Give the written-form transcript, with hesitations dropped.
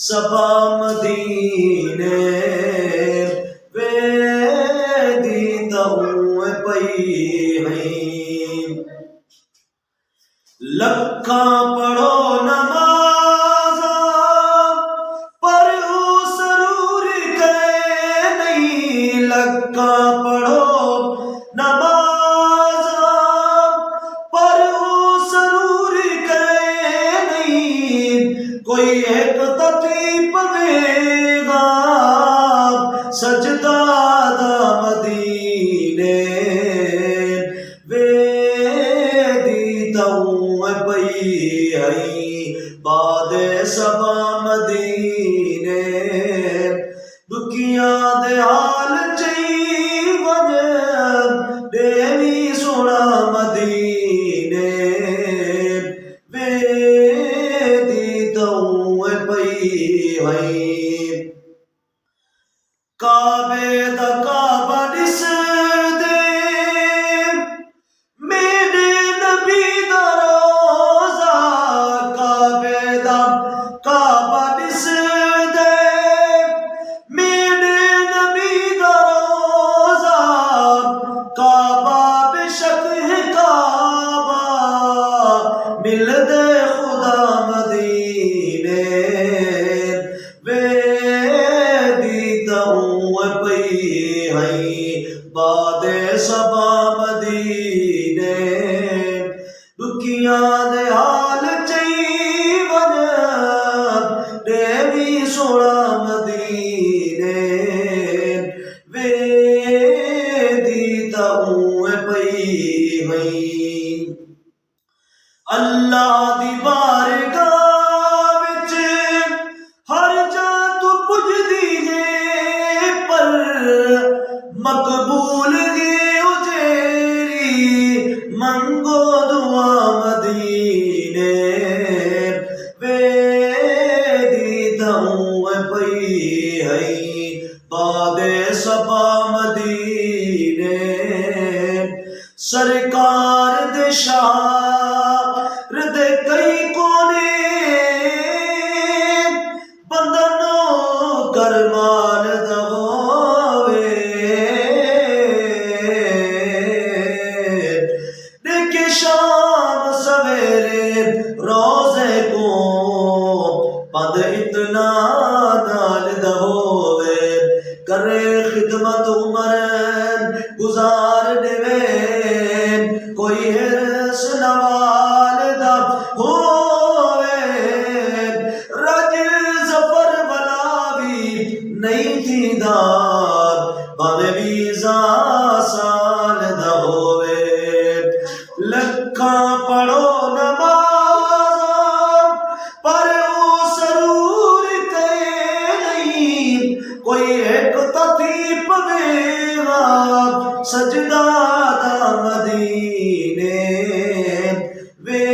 सबा मदीने वेदी तऊ पई हई लखा पढ़ो नमाज़ा पर सरूर करे नहीं लखा पढ़ो नमाज़ा पर सरूर करे नहीं कोई एक तती पवेगा सजदा दा मदीने वेदी तऊ पई हई बाद सबा मदीने दुखियां दे हाल चई वज देवी सोना मदीने वेदी तऊ पई हई काबे दा काबा दिस दे मेरे नबी दा रोज़ा काबे दा काबा दिस दे मेरे नबी दा रोज़ा काबा बेशक है काबा मिल दे खुदा मदीने वेदी तऊ पई हई बाद सबा मदीने दुखियां दे हाल चई वज देवी सोना मदीने वेदी तऊ पई हई अल्लाह दी बारगाह विच हर जा तू पुजदी है पर मकबूल गे उजेरी मंगो दुआ मदीने वेदी तऊ पई हई बाद सबा मदीने सरकार दे शार दे कई कोने बंदनो करमान दहोवे देखे शाम सवेरे रोजे को पद इतना नाल दहोवे करे खिदमत उमर गुजार देवे कोई हिरस नवाल दा होवे रज जफर बलावी नहीं थी दार भावे वीजा साल दा होवे लखा पढ़ो नमाज़ा पर सरूर करे नहीं कोई एक तती पवेगा सजदा दा मदीने वे